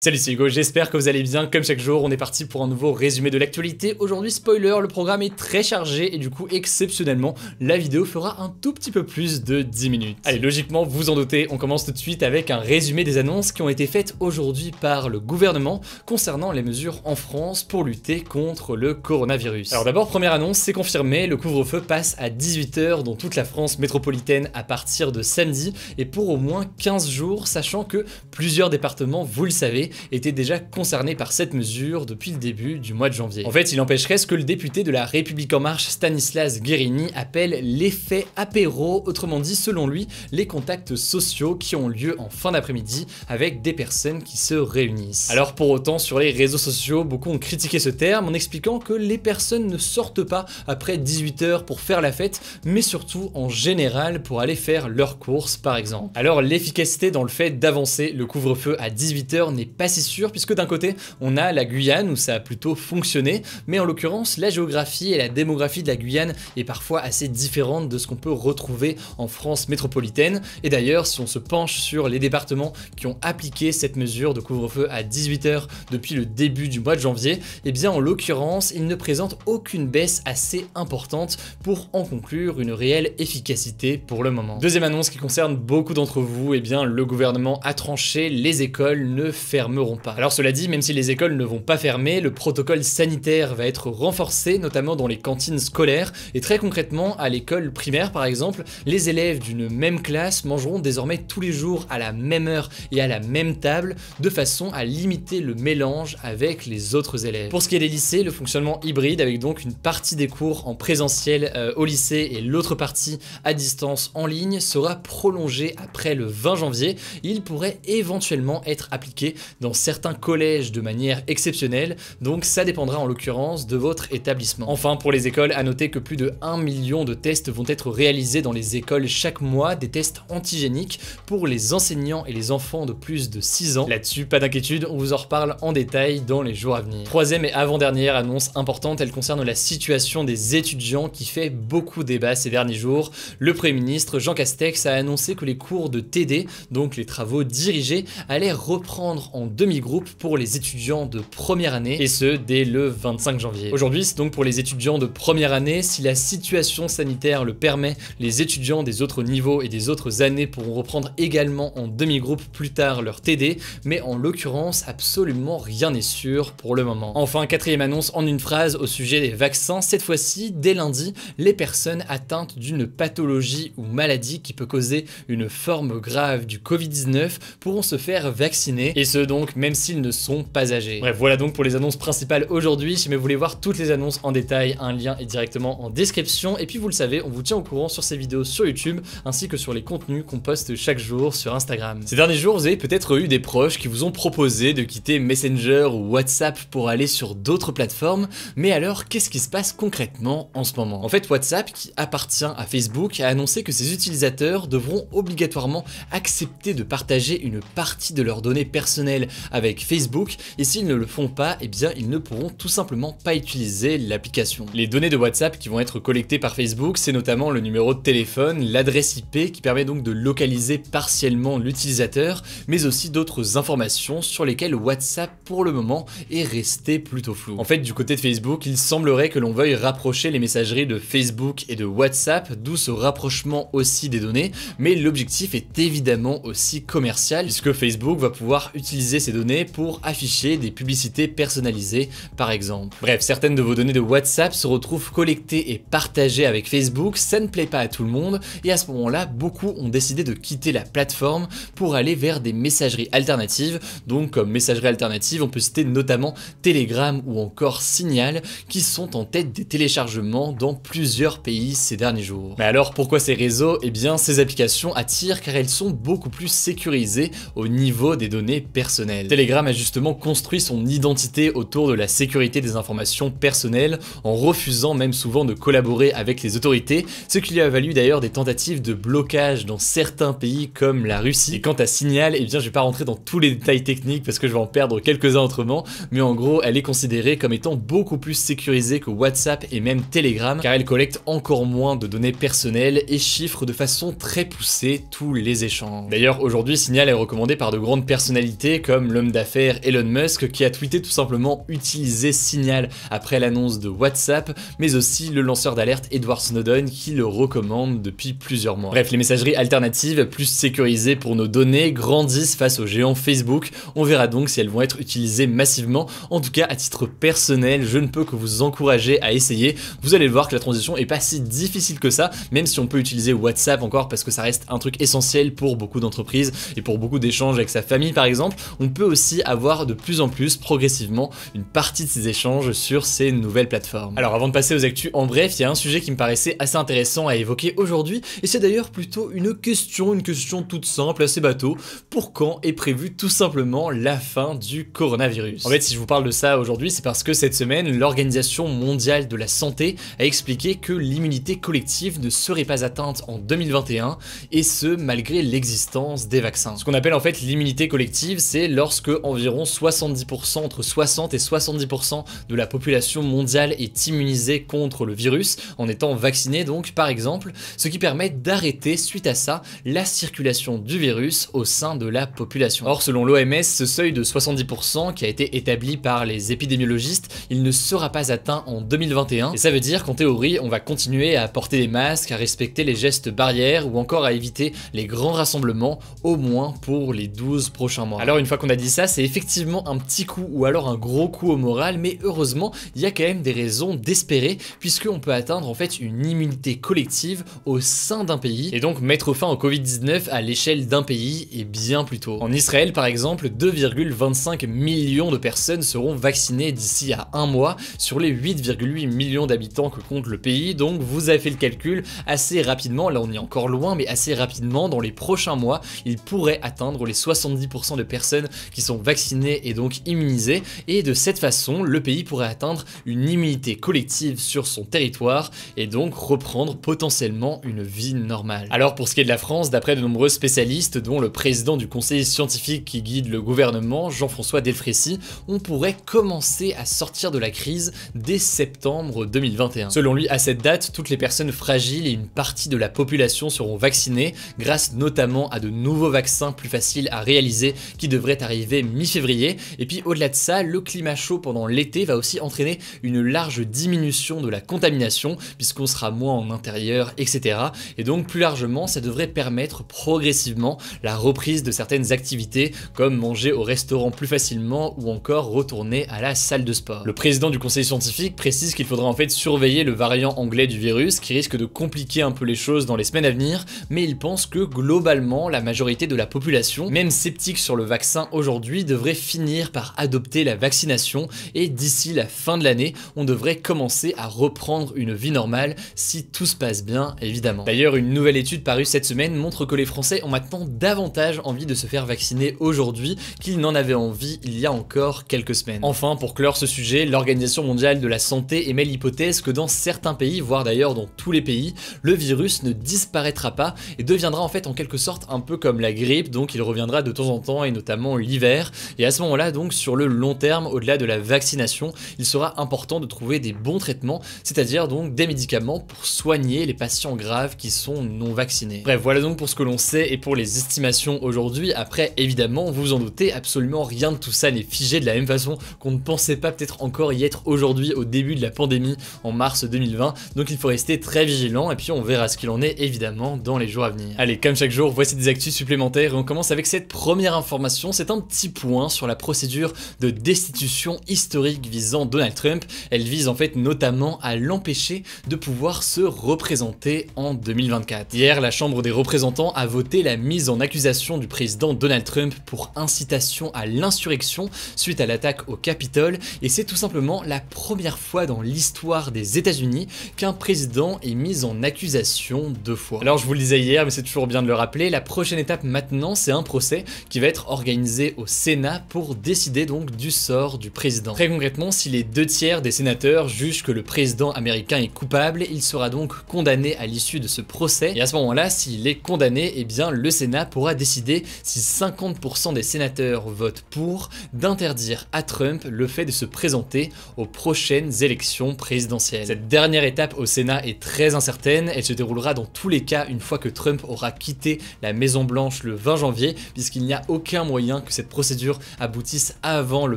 Salut, c'est Hugo, j'espère que vous allez bien. Comme chaque jour, on est parti pour un nouveau résumé de l'actualité. Aujourd'hui, spoiler, le programme est très chargé et du coup, exceptionnellement, la vidéo fera un tout petit peu plus de 10 minutes. Allez, logiquement, vous en doutez, on commence tout de suite avec un résumé des annonces qui ont été faites aujourd'hui par le gouvernement concernant les mesures en France pour lutter contre le coronavirus. Alors d'abord, première annonce, c'est confirmé, le couvre-feu passe à 18 h dans toute la France métropolitaine à partir de samedi et pour au moins 15 jours, sachant que plusieurs départements, vous le savez, étaient déjà concernés par cette mesure depuis le début du mois de janvier. En fait, il empêcherait ce que le député de la République En Marche, Stanislas Guerini, appelle l'effet apéro, autrement dit, selon lui, les contacts sociaux qui ont lieu en fin d'après-midi avec des personnes qui se réunissent. Alors pour autant, sur les réseaux sociaux, beaucoup ont critiqué ce terme en expliquant que les personnes ne sortent pas après 18 h pour faire la fête, mais surtout en général pour aller faire leurs courses par exemple. Alors l'efficacité dans le fait d'avancer le couvre-feu à 18 h n'est pas si sûr, puisque d'un côté on a la Guyane où ça a plutôt fonctionné, mais en l'occurrence la géographie et la démographie de la Guyane est parfois assez différente de ce qu'on peut retrouver en France métropolitaine. Et d'ailleurs, si on se penche sur les départements qui ont appliqué cette mesure de couvre-feu à 18 h depuis le début du mois de janvier, et bien en l'occurrence ils ne présentent aucune baisse assez importante pour en conclure une réelle efficacité pour le moment. Deuxième annonce qui concerne beaucoup d'entre vous, et bien le gouvernement a tranché, les écoles ne fermeront pas. Alors cela dit, même si les écoles ne vont pas fermer, le protocole sanitaire va être renforcé, notamment dans les cantines scolaires, et très concrètement, à l'école primaire par exemple, les élèves d'une même classe mangeront désormais tous les jours à la même heure et à la même table, de façon à limiter le mélange avec les autres élèves. Pour ce qui est des lycées, le fonctionnement hybride, avec donc une partie des cours en présentiel au lycée et l'autre partie à distance en ligne, sera prolongé après le 20 janvier. Il pourrait éventuellement être appliqué dans certains collèges de manière exceptionnelle, donc ça dépendra en l'occurrence de votre établissement. Enfin, pour les écoles, à noter que plus de 1 million de tests vont être réalisés dans les écoles chaque mois, des tests antigéniques pour les enseignants et les enfants de plus de 6 ans. Là-dessus, pas d'inquiétude, on vous en reparle en détail dans les jours à venir. Troisième et avant-dernière annonce importante, elle concerne la situation des étudiants qui fait beaucoup débat ces derniers jours. Le Premier ministre Jean Castex a annoncé que les cours de TD, donc les travaux dirigés, allaient reprendre en demi-groupe pour les étudiants de première année, et ce dès le 25 janvier. Aujourd'hui, c'est donc pour les étudiants de première année, si la situation sanitaire le permet, les étudiants des autres niveaux et des autres années pourront reprendre également en demi-groupe plus tard leur TD, mais en l'occurrence, absolument rien n'est sûr pour le moment. Enfin, quatrième annonce en une phrase au sujet des vaccins, cette fois-ci, dès lundi, les personnes atteintes d'une pathologie ou maladie qui peut causer une forme grave du Covid-19 pourront se faire vacciner, et ce donc même s'ils ne sont pas âgés. Bref, voilà donc pour les annonces principales aujourd'hui. Si vous voulez voir toutes les annonces en détail, un lien est directement en description, et puis vous le savez, on vous tient au courant sur ces vidéos sur YouTube, ainsi que sur les contenus qu'on poste chaque jour sur Instagram. Ces derniers jours, vous avez peut-être eu des proches qui vous ont proposé de quitter Messenger ou WhatsApp pour aller sur d'autres plateformes, mais alors qu'est-ce qui se passe concrètement en ce moment? En fait, WhatsApp, qui appartient à Facebook, a annoncé que ses utilisateurs devront obligatoirement accepter de partager une partie de leurs données personnelles avec Facebook, et s'ils ne le font pas, eh bien ils ne pourront tout simplement pas utiliser l'application. Les données de WhatsApp qui vont être collectées par Facebook, c'est notamment le numéro de téléphone, l'adresse IP qui permet donc de localiser partiellement l'utilisateur, mais aussi d'autres informations sur lesquelles WhatsApp pour le moment est resté plutôt flou. En fait, du côté de Facebook, il semblerait que l'on veuille rapprocher les messageries de Facebook et de WhatsApp, d'où ce rapprochement aussi des données, mais l'objectif est évidemment aussi commercial, puisque Facebook va pouvoir utiliser ces données pour afficher des publicités personnalisées par exemple. Bref, certaines de vos données de WhatsApp se retrouvent collectées et partagées avec Facebook, ça ne plaît pas à tout le monde, et à ce moment-là, beaucoup ont décidé de quitter la plateforme pour aller vers des messageries alternatives. Donc comme messagerie alternative, on peut citer notamment Telegram ou encore Signal, qui sont en tête des téléchargements dans plusieurs pays ces derniers jours. Mais alors pourquoi ces réseaux? Eh bien ces applications attirent car elles sont beaucoup plus sécurisées au niveau des données personnelles. Telegram a justement construit son identité autour de la sécurité des informations personnelles, en refusant même souvent de collaborer avec les autorités, ce qui lui a valu d'ailleurs des tentatives de blocage dans certains pays comme la Russie. Et quant à Signal, eh bien je vais pas rentrer dans tous les détails techniques parce que je vais en perdre quelques-uns autrement, mais en gros elle est considérée comme étant beaucoup plus sécurisée que WhatsApp et même Telegram, car elle collecte encore moins de données personnelles et chiffre de façon très poussée tous les échanges. D'ailleurs aujourd'hui Signal est recommandé par de grandes personnalités comme comme l'homme d'affaires Elon Musk qui a tweeté tout simplement utiliser Signal après l'annonce de WhatsApp, mais aussi le lanceur d'alerte Edward Snowden qui le recommande depuis plusieurs mois. Bref, les messageries alternatives plus sécurisées pour nos données grandissent face au géant Facebook. On verra donc si elles vont être utilisées massivement. En tout cas, à titre personnel, je ne peux que vous encourager à essayer. Vous allez voir que la transition est pas si difficile que ça, même si on peut utiliser WhatsApp encore parce que ça reste un truc essentiel pour beaucoup d'entreprises et pour beaucoup d'échanges avec sa famille par exemple. On peut aussi avoir de plus en plus progressivement une partie de ces échanges sur ces nouvelles plateformes. Alors avant de passer aux actus en bref, il y a un sujet qui me paraissait assez intéressant à évoquer aujourd'hui et c'est d'ailleurs plutôt une question toute simple, assez bateau. Pour quand est prévue tout simplement la fin du coronavirus? En fait, si je vous parle de ça aujourd'hui, c'est parce que cette semaine, l'Organisation mondiale de la santé a expliqué que l'immunité collective ne serait pas atteinte en 2021 et ce malgré l'existence des vaccins. Ce qu'on appelle en fait l'immunité collective, c'est lorsque environ 70%, entre 60 et 70% de la population mondiale est immunisée contre le virus en étant vaccinée donc par exemple, ce qui permet d'arrêter suite à ça la circulation du virus au sein de la population. Or selon l'OMS, ce seuil de 70% qui a été établi par les épidémiologistes, il ne sera pas atteint en 2021 et ça veut dire qu'en théorie on va continuer à porter des masques, à respecter les gestes barrières ou encore à éviter les grands rassemblements au moins pour les 12 prochains mois. Alors une fois qu'on a dit ça, c'est effectivement un petit coup ou alors un gros coup au moral, mais heureusement il y a quand même des raisons d'espérer puisqu'on peut atteindre en fait une immunité collective au sein d'un pays et donc mettre fin au Covid-19 à l'échelle d'un pays et bien plus tôt. En Israël par exemple, 2,25 millions de personnes seront vaccinées d'ici à un mois sur les 8,8 millions d'habitants que compte le pays, donc vous avez fait le calcul assez rapidement, là on est encore loin mais assez rapidement, dans les prochains mois, il pourrait atteindre les 70% de personnes qui sont vaccinées et donc immunisées et de cette façon, le pays pourrait atteindre une immunité collective sur son territoire et donc reprendre potentiellement une vie normale. Alors pour ce qui est de la France, d'après de nombreux spécialistes, dont le président du conseil scientifique qui guide le gouvernement, Jean-François Delfrécy, on pourrait commencer à sortir de la crise dès septembre 2021. Selon lui, à cette date, toutes les personnes fragiles et une partie de la population seront vaccinées, grâce notamment à de nouveaux vaccins plus faciles à réaliser qui devraient arriver mi-février. Et puis au-delà de ça, le climat chaud pendant l'été va aussi entraîner une large diminution de la contamination, puisqu'on sera moins en intérieur, etc. Et donc plus largement, ça devrait permettre progressivement la reprise de certaines activités, comme manger au restaurant plus facilement ou encore retourner à la salle de sport. Le président du conseil scientifique précise qu'il faudra en fait surveiller le variant anglais du virus, qui risque de compliquer un peu les choses dans les semaines à venir, mais il pense que globalement, la majorité de la population, même sceptique sur le vaccin aujourd'hui, devrait finir par adopter la vaccination et d'ici la fin de l'année, on devrait commencer à reprendre une vie normale si tout se passe bien, évidemment. D'ailleurs, une nouvelle étude parue cette semaine montre que les Français ont maintenant davantage envie de se faire vacciner aujourd'hui qu'ils n'en avaient envie il y a encore quelques semaines. Enfin, pour clore ce sujet, l'Organisation mondiale de la santé émet l'hypothèse que dans certains pays, voire d'ailleurs dans tous les pays, le virus ne disparaîtra pas et deviendra en fait en quelque sorte un peu comme la grippe, donc il reviendra de temps en temps et notamment l'hiver. Et à ce moment-là, donc sur le long terme, au-delà de la vaccination, il sera important de trouver des bons traitements, c'est-à-dire donc des médicaments pour soigner les patients graves qui sont non vaccinés. Bref, voilà donc pour ce que l'on sait et pour les estimations aujourd'hui. Après, évidemment, vous vous en doutez, absolument rien de tout ça n'est figé de la même façon qu'on ne pensait pas peut-être encore y être aujourd'hui au début de la pandémie en mars 2020. Donc il faut rester très vigilant et puis on verra ce qu'il en est évidemment dans les jours à venir. Allez, comme chaque jour, voici des actus supplémentaires et on commence avec cette première information. C'est un petit point sur la procédure de destitution historique visant Donald Trump. Elle vise en fait notamment à l'empêcher de pouvoir se représenter en 2024. Hier, la Chambre des représentants a voté la mise en accusation du président Donald Trump pour incitation à l'insurrection suite à l'attaque au Capitole et c'est tout simplement la première fois dans l'histoire des États-Unis qu'un président est mis en accusation 2 fois. Alors je vous le disais hier, mais c'est toujours bien de le rappeler, la prochaine étape maintenant c'est un procès qui va être organisé au Sénat pour décider donc du sort du président. Très concrètement, si les 2/3 des sénateurs jugent que le président américain est coupable, il sera donc condamné à l'issue de ce procès et à ce moment-là, s'il est condamné, eh bien le Sénat pourra décider, si 50% des sénateurs votent pour, d'interdire à Trump le fait de se présenter aux prochaines élections présidentielles. Cette dernière étape au Sénat est très incertaine, elle se déroulera dans tous les cas une fois que Trump aura quitté la Maison Blanche le 20 janvier, puisqu'il n'y a aucun moyen moyen que cette procédure aboutisse avant le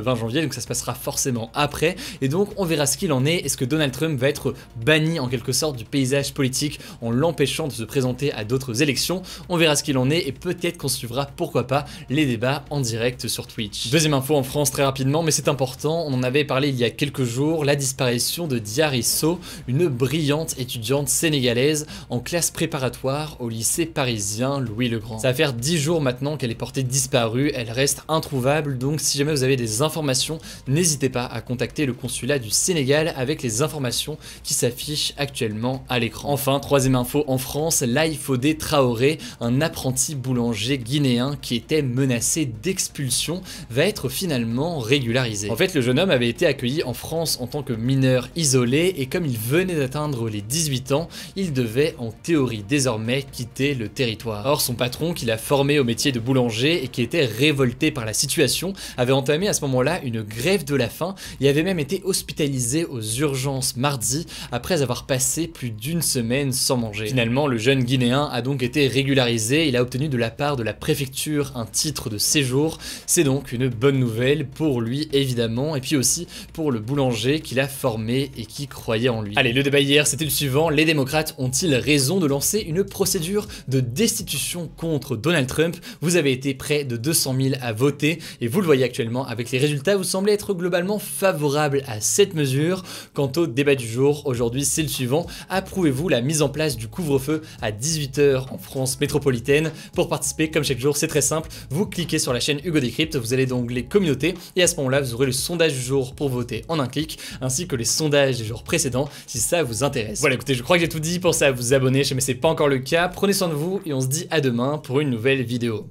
20 janvier, donc ça se passera forcément après, et donc on verra ce qu'il en est. Est-ce que Donald Trump va être banni en quelque sorte du paysage politique en l'empêchant de se présenter à d'autres élections? On verra ce qu'il en est et peut-être qu'on suivra, pourquoi pas, les débats en direct sur Twitch. Deuxième info en France très rapidement, mais c'est important, on en avait parlé il y a quelques jours, la disparition de Diary So, une brillante étudiante sénégalaise en classe préparatoire au lycée parisien Louis le Grand. Ça va faire 10 jours maintenant qu'elle est portée disparue, elle reste introuvable, donc si jamais vous avez des informations, n'hésitez pas à contacter le consulat du Sénégal avec les informations qui s'affichent actuellement à l'écran. Enfin, troisième info en France, Laïfodé Traoré, un apprenti boulanger guinéen qui était menacé d'expulsion, va être finalement régularisé. En fait, le jeune homme avait été accueilli en France en tant que mineur isolé et comme il venait d'atteindre les 18 ans, il devait en théorie désormais quitter le territoire. Or, son patron, qui l'a formé au métier de boulanger et qui était révolté par la situation, avait entamé à ce moment-là une grève de la faim et avait même été hospitalisé aux urgences mardi après avoir passé plus d'une semaine sans manger. Finalement, le jeune Guinéen a donc été régularisé, il a obtenu de la part de la préfecture un titre de séjour, c'est donc une bonne nouvelle pour lui évidemment et puis aussi pour le boulanger qui l'a formé et qui croyait en lui. Allez, le débat hier c'était le suivant, les démocrates ont-ils raison de lancer une procédure de destitution contre Donald Trump? Vous avez été près de 200 000 à voter et vous le voyez actuellement avec les résultats, vous semblez être globalement favorable à cette mesure. Quant au débat du jour, aujourd'hui c'est le suivant, approuvez-vous la mise en place du couvre-feu à 18 h en France métropolitaine? Pour participer, comme chaque jour, c'est très simple, vous cliquez sur la chaîne Hugo Décrypte, vous allez dans l'onglet communauté et à ce moment-là vous aurez le sondage du jour pour voter en un clic, ainsi que les sondages des jours précédents si ça vous intéresse. Voilà, écoutez, je crois que j'ai tout dit, pensez à vous abonner si jamais c'est pas encore le cas, prenez soin de vous et on se dit à demain pour une nouvelle vidéo.